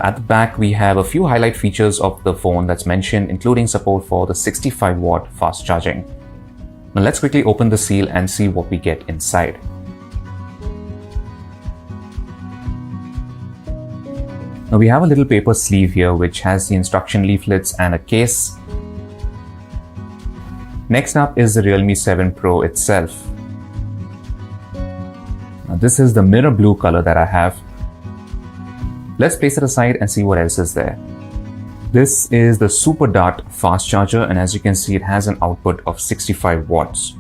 At the back, we have a few highlight features of the phone that's mentioned, including support for the 65-watt fast charging. Now let's quickly open the seal and see what we get inside. Now we have a little paper sleeve here which has the instruction leaflets and a case. Next up is the Realme 7 Pro itself. Now this is the mirror blue color that I have. Let's place it aside and see what else is there. This is the Super Dart fast charger, and as you can see, it has an output of 65 watts.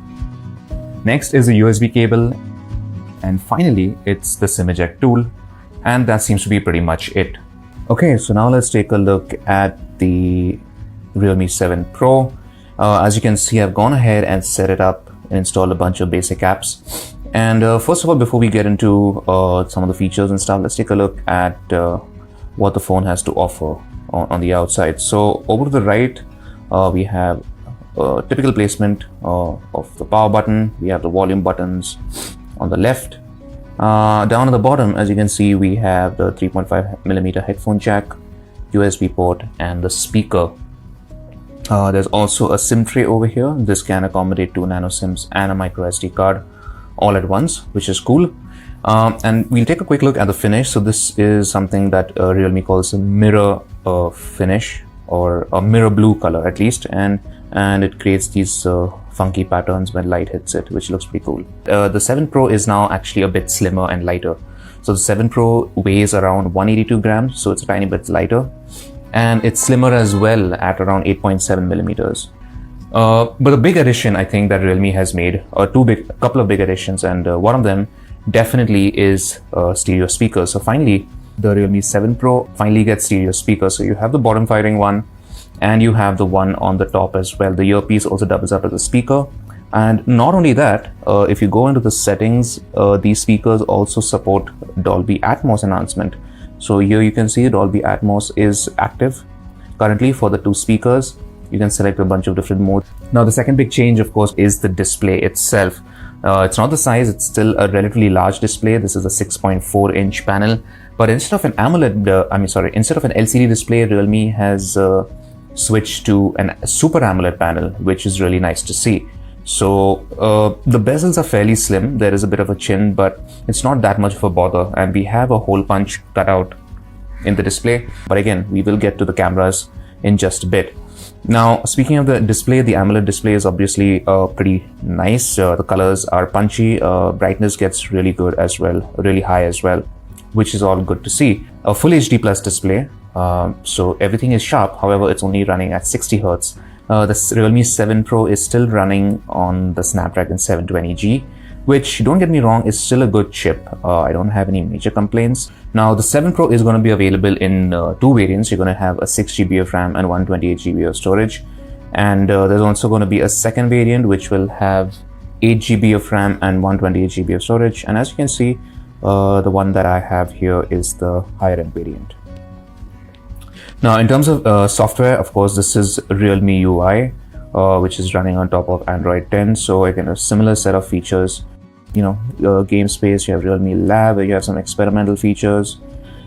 Next is a USB cable, and finally it's the SIM eject tool, and that seems to be pretty much it. Okay, so now let's take a look at the Realme 7 Pro. As you can see, I've gone ahead and set it up and installed a bunch of basic apps. And first of all, before we get into some of the features and stuff, let's take a look at what the phone has to offer on the outside. So over to the right, we have typical placement of the power button. We have the volume buttons on the left. Down at the bottom, as you can see, we have the 3.5mm headphone jack, USB port, and the speaker. There's also a SIM tray over here. This can accommodate 2 nano SIMs and a micro SD card all at once, which is cool. And we'll take a quick look at the finish. So this is something that Realme calls a mirror finish, or a mirror blue color at least, and it creates these funky patterns when light hits it, which looks pretty cool. The 7 Pro is now actually a bit slimmer and lighter. So the 7 Pro weighs around 182 grams, so it's a tiny bit lighter, and it's slimmer as well at around 8.7 millimeters. But the big addition I think that Realme has made, a couple of big additions, and one of them definitely is stereo speakers. So finally, the Realme 7 Pro finally gets stereo speakers. So you have the bottom firing one, and you have the one on the top as well. The earpiece also doubles up as a speaker. And not only that, if you go into the settings, these speakers also support Dolby Atmos enhancement. So here you can see Dolby Atmos is active currently for the 2 speakers. You can select a bunch of different modes. Now the second big change, of course, is the display itself. It's not the size, it's still a relatively large display. This is a 6.4 inch panel, but instead of an AMOLED, instead of an LCD display, Realme has switched to a Super AMOLED panel, which is really nice to see. So the bezels are fairly slim. There is a bit of a chin, but it's not that much of a bother, and we have a hole punch cut out in the display. But again, we will get to the cameras in just a bit. Now, speaking of the display, the AMOLED display is obviously pretty nice. The colors are punchy, brightness gets really good as well, really high as well, which is all good to see. A full HD plus display, so everything is sharp. However, it's only running at 60 Hz. The Realme 7 Pro is still running on the Snapdragon 720G, which, don't get me wrong, is still a good chip. I don't have any major complaints. Now the 7 Pro is going to be available in 2 variants. You're going to have a 6 GB of RAM and 128 GB of storage. And there's also going to be a second variant which will have 8 GB of RAM and 128 GB of storage. And as you can see, the one that I have here is the higher end variant. Now in terms of software, of course, this is Realme UI, which is running on top of Android 10. So again, a similar set of features. You know, game space, you have Realme Lab, where you have some experimental features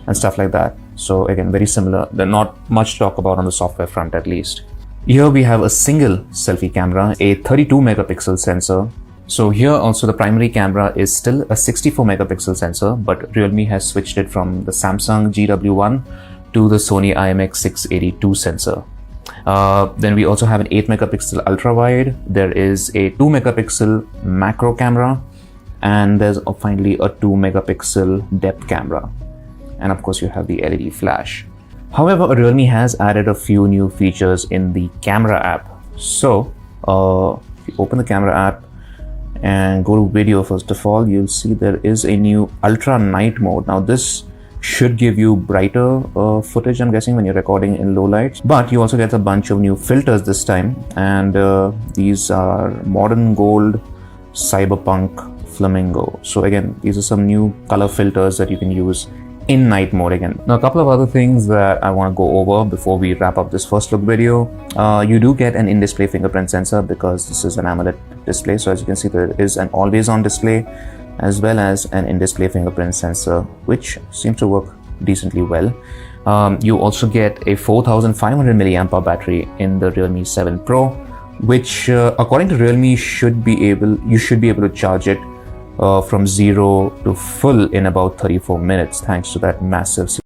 and stuff like that. So again, very similar. There's not much to talk about on the software front, at least. Here we have a single selfie camera, a 32 megapixel sensor. So here also the primary camera is still a 64 megapixel sensor, but Realme has switched it from the Samsung GW1 to the Sony IMX682 sensor. Then we also have an 8 megapixel ultra wide. There is a 2 megapixel macro camera, and there's finally a 2 megapixel depth camera. And of course you have the LED flash. However, Realme has added a few new features in the camera app. So if you open the camera app and go to video, first of all, you'll see there is a new ultra night mode. Now this should give you brighter footage, I'm guessing, when you're recording in low lights, but you also get a bunch of new filters this time, and these are modern gold, cyberpunk, flamingo. So again, these are some new color filters that you can use in night mode again. Now a couple of other things that I want to go over before we wrap up this first look video. You do get an in-display fingerprint sensor because this is an AMOLED display. So as you can see, there is an always on display as well as an in-display fingerprint sensor, which seems to work decently well. You also get a 4500 milliampere battery in the Realme 7 Pro, which according to Realme you should be able to charge it from 0 to full in about 34 minutes thanks to that massive